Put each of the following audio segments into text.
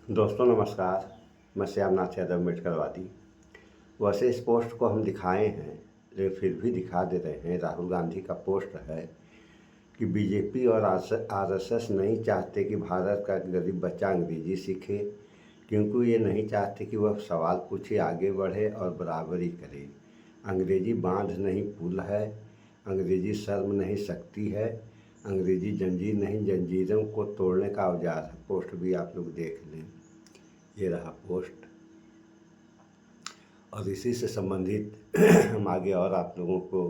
दोस्तों नमस्कार। मैं श्यामनाथ यादव मेडकलवादी। वैसे इस पोस्ट को हम दिखाए हैं, लेकिन फिर भी दिखा दे रहे हैं। राहुल गांधी का पोस्ट है कि बीजेपी और आरएसएस नहीं चाहते कि भारत का गरीब बच्चा अंग्रेजी सीखे, क्योंकि ये नहीं चाहते कि वह सवाल पूछे, आगे बढ़े और बराबरी करे। अंग्रेजी बांध नहीं पुल है, अंग्रेजी शर्म नहीं शक्ति है, अंग्रेजी जंजीर नहीं जंजीरों को तोड़ने का औजार है। पोस्ट भी आप लोग देख लें, ये रहा पोस्ट। और इसी से संबंधित हम आगे और आप लोगों को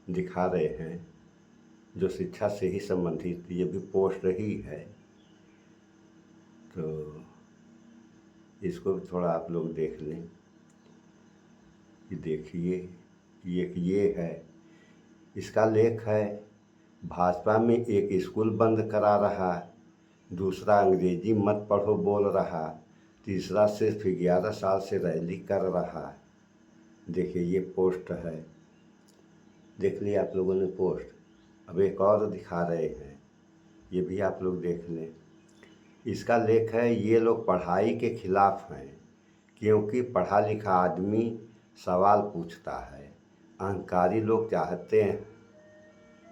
दिखा रहे हैं, जो शिक्षा से ही संबंधित ये भी पोस्ट ही है। तो इसको भी थोड़ा आप लोग देख लें कि देखिए ये है, इसका लेख है। भाजपा में एक स्कूल बंद करा रहा, दूसरा अंग्रेजी मत पढ़ो बोल रहा, तीसरा सिर्फ 11 साल से रैली कर रहा। देखिए ये पोस्ट है, देख लिया आप लोगों ने पोस्ट। अब एक और दिखा रहे हैं, ये भी आप लोग देख लें। इसका लेख है, ये लोग पढ़ाई के खिलाफ हैं, क्योंकि पढ़ा लिखा आदमी सवाल पूछता है। अहंकारी लोग चाहते हैं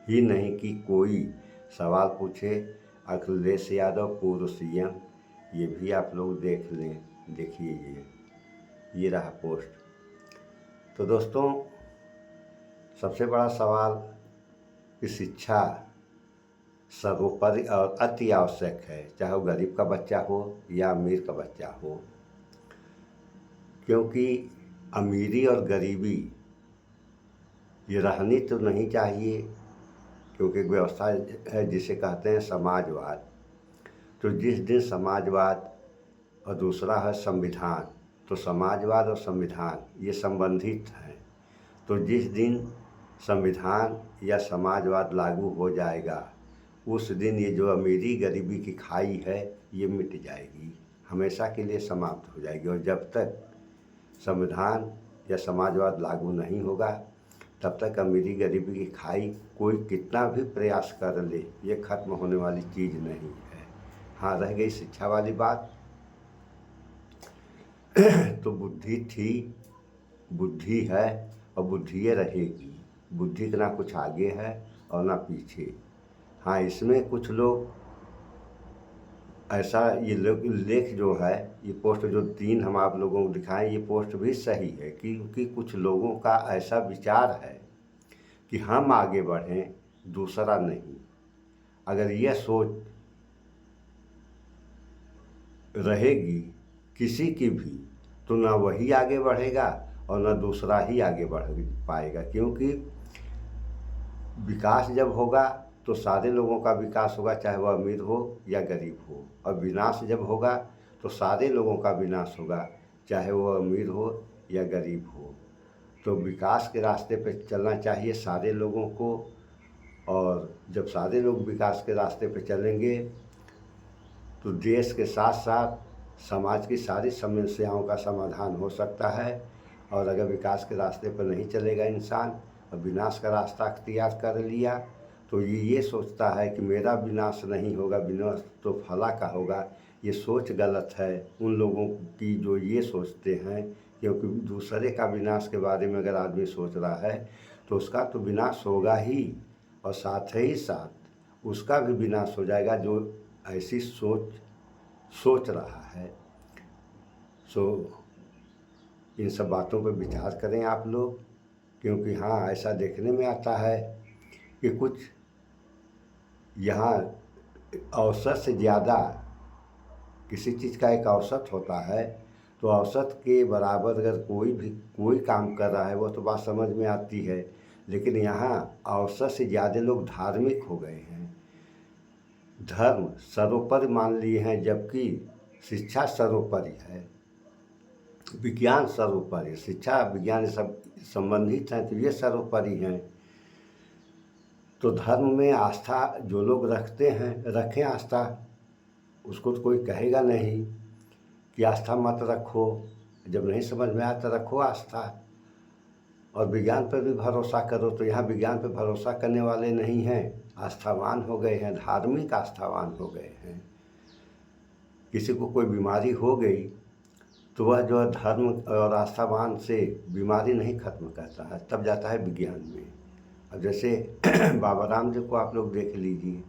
ही नहीं कि कोई सवाल पूछे। अखिलेश यादव पूर्व सीएम, ये भी आप लोग देख लें। देखिए ये रहा पोस्ट। तो दोस्तों सबसे बड़ा सवाल कि शिक्षा सर्वोपरि और अति आवश्यक है, चाहे वो गरीब का बच्चा हो या अमीर का बच्चा हो। क्योंकि अमीरी और गरीबी ये रहनी तो नहीं चाहिए, क्योंकि एक व्यवस्था है जिसे कहते हैं समाजवाद। तो जिस दिन समाजवाद और दूसरा है संविधान, तो समाजवाद और संविधान ये संबंधित हैं। तो जिस दिन संविधान या समाजवाद लागू हो जाएगा, उस दिन ये जो अमीरी गरीबी की खाई है ये मिट जाएगी, हमेशा के लिए समाप्त हो जाएगी। और जब तक संविधान या समाजवाद लागू नहीं होगा, तब तक अमीरी गरीबी की खाई कोई कितना भी प्रयास कर ले, ये खत्म होने वाली चीज़ नहीं है। हाँ, रह गई शिक्षा वाली बात। तो बुद्धि थी, बुद्धि है और बुद्धि रहेगी। बुद्धि ना कुछ आगे है और ना पीछे। हाँ, इसमें कुछ लोग ऐसा, ये लेख जो है, ये पोस्ट जो 3 हम आप लोगों को दिखाएं, ये पोस्ट भी सही है, क्योंकि कुछ लोगों का ऐसा विचार है कि हम आगे बढ़ें, दूसरा नहीं। अगर यह सोच रहेगी किसी की भी, तो ना वही आगे बढ़ेगा और ना दूसरा ही आगे बढ़ पाएगा। क्योंकि विकास जब होगा तो सारे लोगों का विकास होगा, चाहे वह अमीर हो या गरीब हो। और विनाश जब होगा तो सारे लोगों का विनाश होगा, चाहे वह अमीर हो या गरीब हो। तो विकास के रास्ते पर चलना चाहिए सारे लोगों को। और जब सारे लोग विकास के रास्ते पर चलेंगे तो देश के साथ साथ समाज की सारी समस्याओं का समाधान हो सकता है। और अगर विकास के रास्ते पर नहीं चलेगा इंसान और विनाश का रास्ता अख्तियार कर लिया, तो ये सोचता है कि मेरा विनाश नहीं होगा, विनाश तो फला का होगा। ये सोच गलत है उन लोगों की जो ये सोचते हैं, क्योंकि दूसरे का विनाश के बारे में अगर आदमी सोच रहा है तो उसका तो विनाश होगा ही, और साथ ही साथ उसका भी विनाश हो जाएगा जो ऐसी सोच रहा है। सो इन सब बातों पर विचार करें आप लोग, क्योंकि हाँ, ऐसा देखने में आता है कि कुछ यहाँ औसत से ज़्यादा, किसी चीज़ का एक औसत होता है, तो औसत के बराबर अगर कोई काम कर रहा है वो तो बात समझ में आती है। लेकिन यहाँ औसत से ज़्यादा लोग धार्मिक हो गए हैं, धर्म सर्वोपरि मान लिए हैं, जबकि शिक्षा सर्वोपरि है, विज्ञान सर्वोपरि। शिक्षा विज्ञान सब संबंधित हैं, तो ये सर्वोपरि हैं। तो धर्म में आस्था जो लोग रखते हैं, रखें आस्था, उसको तो कोई कहेगा नहीं कि आस्था मत रखो। जब नहीं समझ में आया तो रखो आस्था। और विज्ञान पर भी भरोसा करो, तो यहाँ विज्ञान पर भरोसा करने वाले नहीं हैं, आस्थावान हो गए हैं, धार्मिक आस्थावान हो गए हैं। किसी को कोई बीमारी हो गई तो वह जो है धर्म और आस्थावान से बीमारी नहीं खत्म करता है, तब जाता है विज्ञान में। अब जैसे बाबा रामदेव को आप लोग देख लीजिए,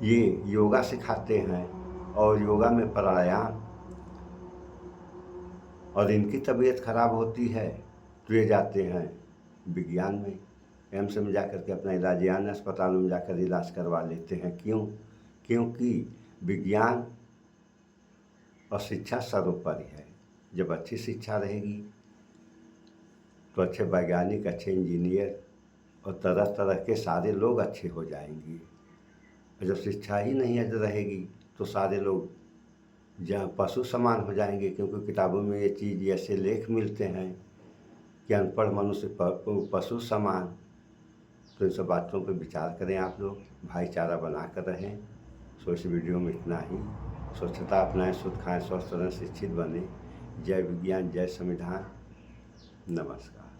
ये योगा सिखाते हैं और योगा में प्राणायाम, और इनकी तबीयत खराब होती है तो ये जाते हैं विज्ञान में, एम्स में जाकर के अपना इलाज, यानी अस्पतालों में जाकर इलाज करवा लेते हैं। क्यों? क्योंकि विज्ञान और शिक्षा सर्वोपरि है। जब अच्छी शिक्षा रहेगी तो अच्छे वैज्ञानिक, अच्छे इंजीनियर और तरह तरह के सारे लोग अच्छे हो जाएंगे। और जब शिक्षा ही नहीं रहेगी तो सारे लोग जहाँ पशु समान हो जाएंगे, क्योंकि किताबों में ये चीज़ ऐसे लेख मिलते हैं कि अनपढ़ मनुष्य पशु समान। तो इन सब बातों पर विचार करें आप लोग, भाईचारा बना कर रहें। सो इस वीडियो में इतना ही। स्वच्छता अपनाएं, शुद्ध खाएं, स्वस्थ रहें, शिक्षित बने। जय विज्ञान, जय संविधान। नमस्कार।